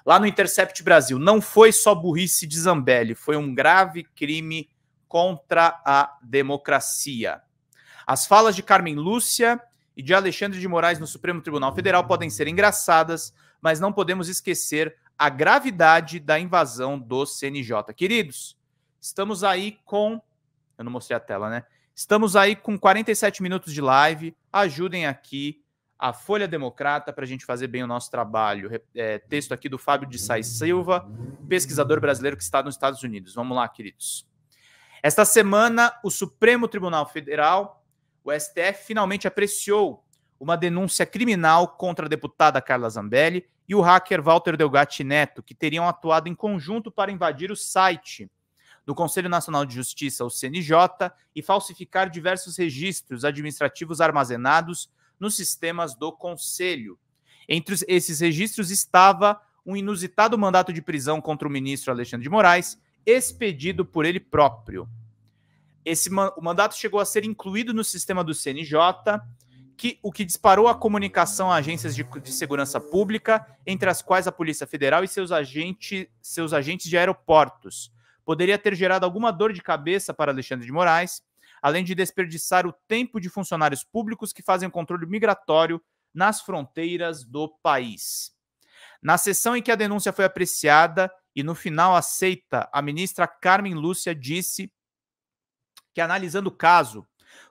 lá no Intercept Brasil. Não foi só burrice de Zambelli, foi um grave crime contra a democracia. As falas de Carmen Lúcia e de Alexandre de Moraes no Supremo Tribunal Federal podem ser engraçadas, mas não podemos esquecer a gravidade da invasão do CNJ. Queridos, estamos aí com... Eu não mostrei a tela, né? Estamos aí com 47 minutos de live. Ajudem aqui a Folha Democrata para a gente fazer bem o nosso trabalho. Texto aqui do Fábio de Sais Silva, pesquisador brasileiro que está nos Estados Unidos. Vamos lá, queridos. Esta semana, o Supremo Tribunal Federal, o STF, finalmente apreciou uma denúncia criminal contra a deputada Carla Zambelli e o hacker Walter Delgatti Neto, que teriam atuado em conjunto para invadir o site do Conselho Nacional de Justiça, o CNJ, e falsificar diversos registros administrativos armazenados nos sistemas do Conselho. Entre esses registros estava um inusitado mandato de prisão contra o ministro Alexandre de Moraes, expedido por ele próprio. O mandato chegou a ser incluído no sistema do CNJ, o que disparou a comunicação a agências de segurança pública, entre as quais a Polícia Federal e seus agentes de aeroportos. Poderia ter gerado alguma dor de cabeça para Alexandre de Moraes, além de desperdiçar o tempo de funcionários públicos que fazem controle migratório nas fronteiras do país. Na sessão em que a denúncia foi apreciada e no final aceita, a ministra Carmen Lúcia disse que, analisando o caso,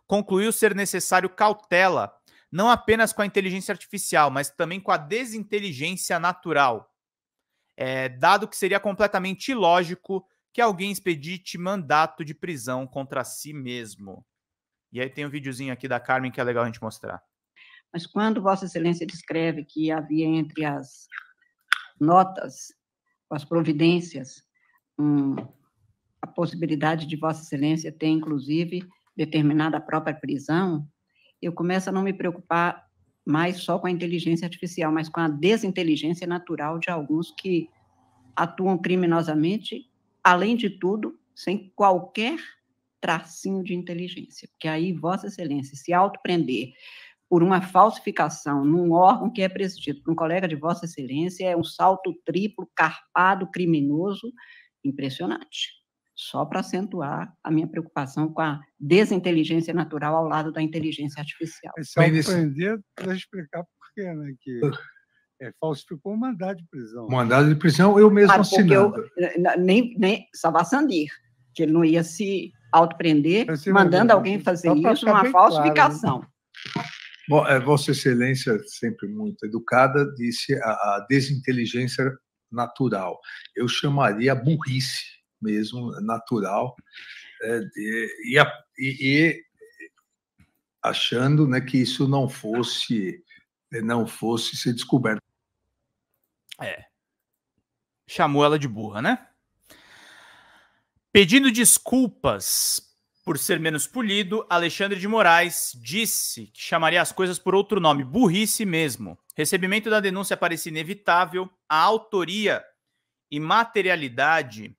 concluiu ser necessário cautela, não apenas com a inteligência artificial, mas também com a desinteligência natural, dado que seria completamente ilógico que alguém expedite mandato de prisão contra si mesmo. E aí tem um videozinho aqui da Carmen que é legal a gente mostrar. Mas quando Vossa Excelência descreve que havia entre as notas, as providências, a possibilidade de Vossa Excelência ter, inclusive, determinado a própria prisão, eu começo a não me preocupar mais só com a inteligência artificial, mas com a desinteligência natural de alguns que atuam criminosamente, além de tudo, sem qualquer tracinho de inteligência. Porque aí, Vossa Excelência, se autoprender por uma falsificação num órgão que é presidido por um colega de Vossa Excelência é um salto triplo, carpado, criminoso, impressionante. Só para acentuar a minha preocupação com a desinteligência natural ao lado da inteligência artificial. Se autoprender, para explicar por quê, né? Que falsificou um mandado de prisão. Mandado de prisão, eu mesmo assinando. Nem Savassandir, que ele não ia se autoprender mandando alguém fazer isso numa falsificação. Claro, né? Bom, Vossa Excelência, sempre muito educada, disse a desinteligência natural. Eu chamaria a burrice mesmo, natural, e achando, né, que isso não fosse ser descoberto. Chamou ela de burra, né? Pedindo desculpas por ser menos polido, Alexandre de Moraes disse que chamaria as coisas por outro nome, burrice mesmo. Recebimento da denúncia parecia inevitável, a autoria e materialidade,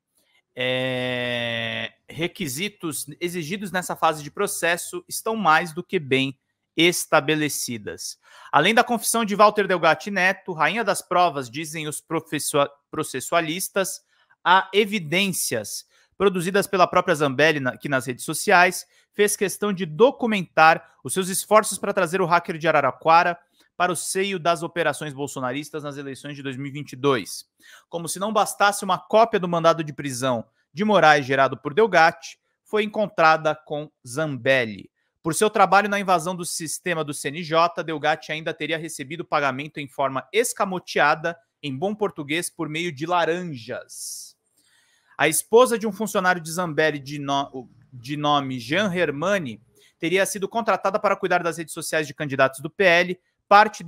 requisitos exigidos nessa fase de processo estão mais do que bem estabelecidas. Além da confissão de Walter Delgatti Neto, rainha das provas, dizem os processualistas, há evidências produzidas pela própria Zambelli aqui nas redes sociais, fez questão de documentar os seus esforços para trazer o hacker de Araraquara para o seio das operações bolsonaristas nas eleições de 2022. Como se não bastasse uma cópia do mandado de prisão de Moraes gerado por Delgatti, foi encontrada com Zambelli. Por seu trabalho na invasão do sistema do CNJ, Delgatti ainda teria recebido pagamento em forma escamoteada, em bom português, por meio de laranjas. A esposa de um funcionário de Zambelli de nome Jean Hermani teria sido contratada para cuidar das redes sociais de candidatos do PL. Parte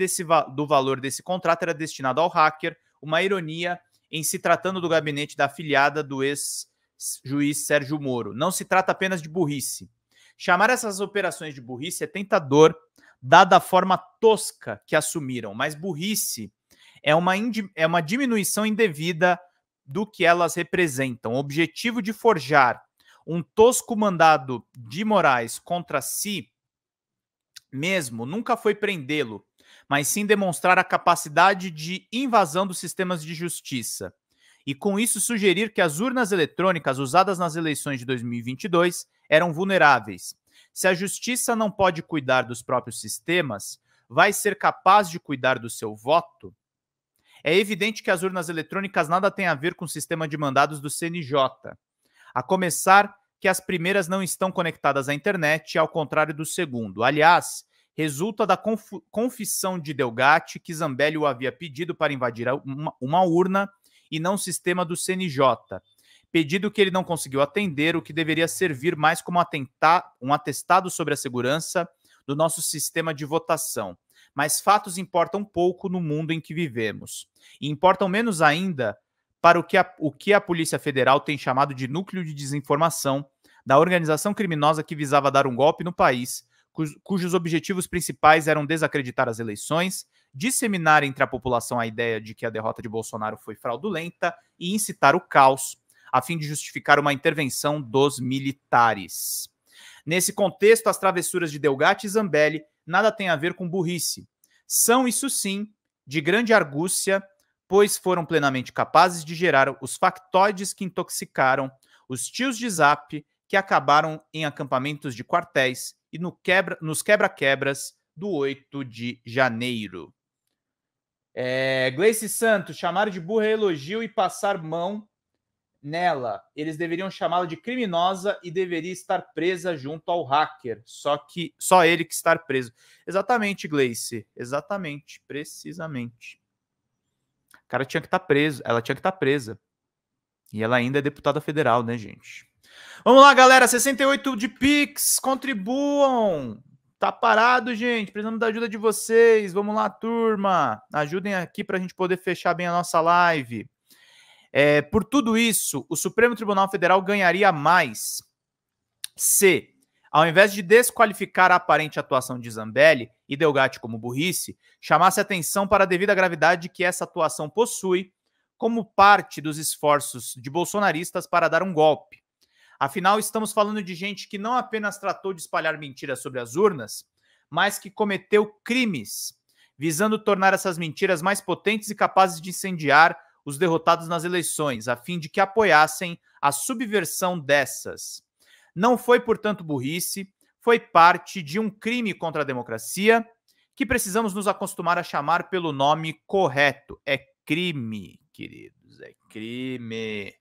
do valor desse contrato era destinado ao hacker, uma ironia em se tratando do gabinete da afilhada do ex-juiz Sérgio Moro. Não se trata apenas de burrice. Chamar essas operações de burrice é tentador, dada a forma tosca que assumiram, mas burrice é uma diminuição indevida do que elas representam. O objetivo de forjar um tosco mandado de Moraes contra si mesmo nunca foi prendê-lo, mas sim demonstrar a capacidade de invasão dos sistemas de justiça. E com isso sugerir que as urnas eletrônicas usadas nas eleições de 2022 eram vulneráveis. Se a justiça não pode cuidar dos próprios sistemas, vai ser capaz de cuidar do seu voto? É evidente que as urnas eletrônicas nada têm a ver com o sistema de mandados do CNJ. A começar que as primeiras não estão conectadas à internet, ao contrário do segundo. Aliás, resulta da confissão de Delgatti que Zambelli o havia pedido para invadir uma urna e não o sistema do CNJ. Pedido que ele não conseguiu atender, o que deveria servir mais como um atestado sobre a segurança do nosso sistema de votação. Mas fatos importam pouco no mundo em que vivemos. E importam menos ainda para o que a Polícia Federal tem chamado de núcleo de desinformação da organização criminosa que visava dar um golpe no país, cujos objetivos principais eram desacreditar as eleições, disseminar entre a população a ideia de que a derrota de Bolsonaro foi fraudulenta e incitar o caos, a fim de justificar uma intervenção dos militares. Nesse contexto, as travessuras de Delgatti e Zambelli nada têm a ver com burrice. São, isso sim, de grande argúcia, pois foram plenamente capazes de gerar os factoides que intoxicaram os tios de Zap, que acabaram em acampamentos de quartéis e nos quebra-quebras do 8 de janeiro. Gleice Santos, chamar de burra é elogio e passar mão nela. Eles deveriam chamá-la de criminosa e deveria estar presa junto ao hacker. Só ele que estar preso. Exatamente, Gleice. Exatamente. Precisamente. O cara tinha que estar preso. Ela tinha que estar presa. E ela ainda é deputada federal, né, gente? Vamos lá, galera. 68 de Pix. Contribuam. Tá parado, gente. Precisamos da ajuda de vocês. Vamos lá, turma. Ajudem aqui para a gente poder fechar bem a nossa live. Por tudo isso, o Supremo Tribunal Federal ganharia mais se, ao invés de desqualificar a aparente atuação de Zambelli e Delgatti como burrice, chamasse atenção para a devida gravidade que essa atuação possui como parte dos esforços de bolsonaristas para dar um golpe. Afinal, estamos falando de gente que não apenas tratou de espalhar mentiras sobre as urnas, mas que cometeu crimes, visando tornar essas mentiras mais potentes e capazes de incendiar os derrotados nas eleições, a fim de que apoiassem a subversão dessas. Não foi, portanto, burrice, foi parte de um crime contra a democracia que precisamos nos acostumar a chamar pelo nome correto. É crime, queridos, é crime.